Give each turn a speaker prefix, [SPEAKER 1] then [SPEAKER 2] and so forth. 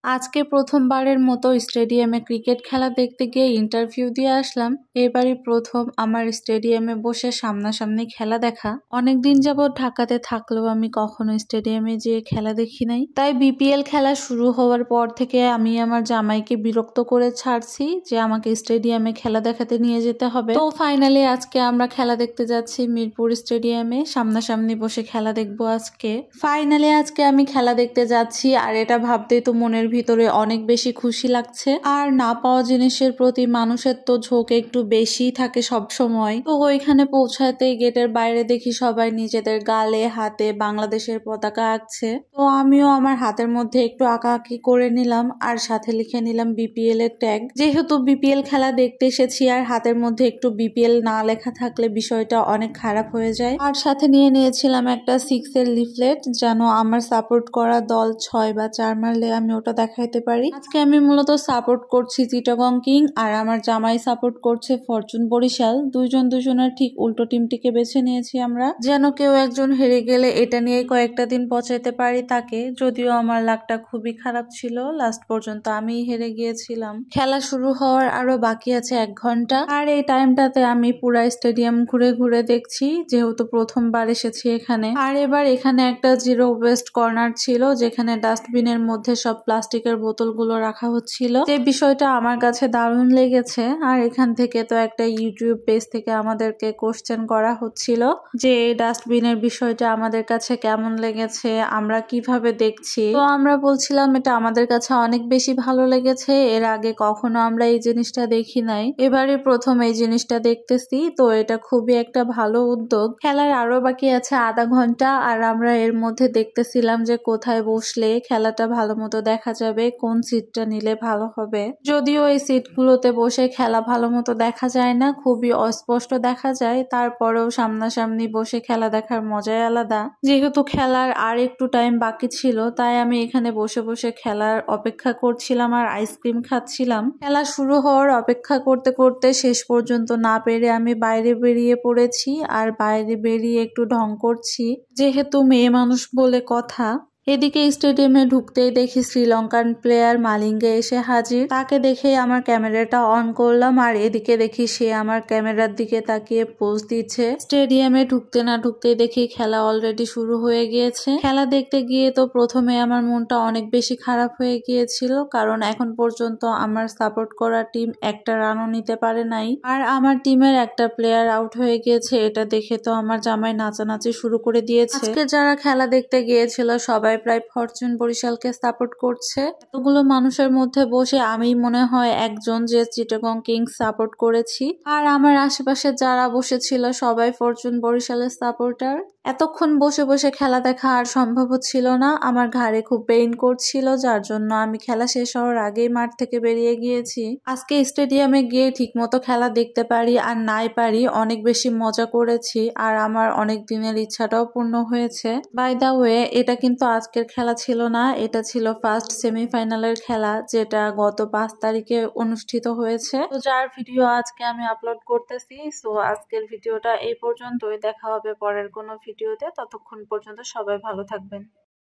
[SPEAKER 1] আজকে প্রথমবারের মতো স্টেডিয়ামে ক্রিকেট খেলা দেখতে গিয়ে ইন্টারভিউ দিয়ে আসলাম। এবারই প্রথম আমার স্টেডিয়ামে বসে সামনাসামনি খেলা দেখা। অনেকদিন যাবৎ ঢাকাতে থাকলেও আমি কখনো স্টেডিয়ামে যেয়ে খেলা দেখি নাই। তাই বিপিএল খেলা শুরু হওয়ার পর থেকে আমি আমার জামাইকে বিরক্ত করে ছাড়ছি যে আমাকে স্টেডিয়ামে খেলা দেখাতে নিয়ে যেতে হবে। তো ফাইনালি আজকে আমরা খেলা দেখতে যাচ্ছি মিরপুর স্টেডিয়ামে। সামনাসামনি বসে খেলা দেখবো আজকে। ফাইনালি আজকে আমি খেলা দেখতে যাচ্ছি, আর এটা ভাবতেই তো মনের ভিতরে অনেক বেশি খুশি লাগছে। আর না পাওয়া জিনিসের প্রতি মানুষের তো ঝোঁক একটু বেশি থাকে সব সময়। তো ওইখানে পৌঁছাতেই গেটের বাইরে দেখি সবাই নিজেদের গালে হাতে বাংলাদেশের পতাকা আঁকছে। তো আমিও আমার হাতের মধ্যে একটু আঁকাআঁকি করে নিলাম, আর সাথে লিখে নিলাম বিপিএল এর ট্যাগ। যেহেতু বিপিএল খেলা দেখতে এসেছি, আর হাতের মধ্যে একটু বিপিএল না লেখা থাকলে বিষয়টা অনেক খারাপ হয়ে যায়। আর সাথে নিয়ে নিয়েছিলাম একটা 6 এর লিফলেট, যেন আমার সাপোর্ট করা দল 6 বা 4 মারলে আমি ওটা দেখাইতে পারি। আজকে আমি মূলত সাপোর্ট করছি চিটাগং কিং, আর আমার জামাই সাপোর্ট করছে ফরচুন বরিশাল। দুজনের ঠিক উল্টো টিমটিকে বেছে নিয়েছি আমরা, যেন কেউ একজন হেরে গেলে এটা নিয়ে কয়েকটা দিন পচাইতে পারি তাকে। যদিও আমার লাকটা খুবই খারাপ ছিল, লাস্ট পর্যন্ত আমি হেরে গিয়েছিলাম। খেলা শুরু হওয়ার আরো বাকি আছে 1 ঘন্টা, আর এই টাইমটাতে আমি পুরা স্টেডিয়াম ঘুরে ঘুরে দেখছি, যেহেতু প্রথমবার এসেছি এখানে। আর এবার এখানে একটা জিরো ওয়েস্ট কর্নার ছিল, যেখানে ডাস্টবিনের মধ্যে সব প্লাস্টিকের বোতলগুলো রাখা হচ্ছিল। যে বিষয়টা আমার কাছে দারুণ লেগেছে। আর এখান থেকে তো একটা ইউটিউব পেজ থেকে আমাদেরকে কোশ্চেন করা হচ্ছিল যে এই ডাস্টবিনের বিষয়টা আমাদের কাছে কেমন লেগেছে, আমরা কিভাবে দেখছি। তো আমরা বলছিলাম এটা আমাদের কাছে অনেক বেশি ভালো লেগেছে, এর আগে কখনো আমরা এই জিনিসটা দেখি নাই, এবারে প্রথম এই জিনিসটা দেখতেছি। তো এটা খুবই একটা ভালো উদ্যোগ। খেলার আরো বাকি আছে আধা ঘন্টা, আর আমরা এর মধ্যে দেখতেছিলাম যে কোথায় বসলে খেলাটা ভালো মতো দেখা যাবে, কোন সিটটা নিলে ভালো হবে। যদিও এই সিটগুলোতে বসে খেলা ভালো মতো দেখা যায় না, খুবই অস্পষ্ট দেখা যায়, তারপরেও সামনাসামনি বসে খেলা দেখার মজাই আলাদা। যেহেতু খেলার আর একটু টাইম বাকি ছিল, তাই আমি এখানে বসে বসে খেলার অপেক্ষা করছিলাম আর আইসক্রিম খাচ্ছিলাম। খেলা শুরু হওয়ার অপেক্ষা করতে করতে শেষ পর্যন্ত না পেরে আমি বাইরে বেরিয়ে পড়েছি, আর বাইরে বেরিয়ে একটু ঢং করছি, যেহেতু মেয়ে মানুষ বলে কথা। এদিকে স্টেডিয়ামে ঢুকতেই দেখি শ্রীলঙ্কান প্লেয়ার মালিঙ্গে এসে হাজির। তাকে দেখেই আমার ক্যামেরাটা অন করলাম, আর এদিকে দেখি সে আমার ক্যামেরার দিকে তাকিয়ে পোজ দিচ্ছে। স্টেডিয়ামে ঢুকতে না ঢুকতেই দেখি খেলা অলরেডি শুরু হয়ে গিয়েছে। খেলা দেখতে গিয়ে তো প্রথমে আমার মনটা অনেক বেশি খারাপ হয়ে গিয়েছিল, কারণ এখন পর্যন্ত আমার সাপোর্ট করা টিম একটা রানও নিতে পারে নাই, আর আমার টিমের একটা প্লেয়ার আউট হয়ে গিয়েছে। এটা দেখে তো আমার জামাই নাচানাচি শুরু করে দিয়েছে। আজকে যারা খেলা দেখতে গিয়েছিল সবাই প্রায় ফরচুন বরিশালকে সাপোর্ট করছে। এতগুলো মানুষের মধ্যে বসে আমি মনে হয় একজন যে চিটাগং কিংস সাপোর্ট করেছি, আর আমার আশেপাশে যারা বসেছিল সবাই ফরচুন বরিশালের সাপোর্টার। এতক্ষণ বসে বসে খেলা দেখা আর সম্ভব হচ্ছিল না, আমার ঘাড়ে খুব পেইন করছিল, যার জন্য আমি খেলা শেষ হওয়ার আগেই মাঠ থেকে বেরিয়ে গিয়েছি। আজকে স্টেডিয়ামে গিয়ে ঠিকমতো খেলা দেখতে পারি আর নাই পারি, অনেক বেশি মজা করেছি, আর আমার অনেক দিনের ইচ্ছাটাও পূর্ণ হয়েছে। বাই দা ওয়ে, এটা কিন্তু আজকের খেলা ছিল না, এটা ছিল ফার্স্ট সেমিফাইনালের খেলা, যেটা গত 5 তারিখে অনুষ্ঠিত হয়েছে। তো যার ভিডিও আজকে আমি আপলোড করতেছি। সো আজকের ভিডিওটা এই পর্যন্তই, দেখা হবে পরের কোনো ভিডিওতে। ততক্ষণ পর্যন্ত সবাই ভালো থাকবেন।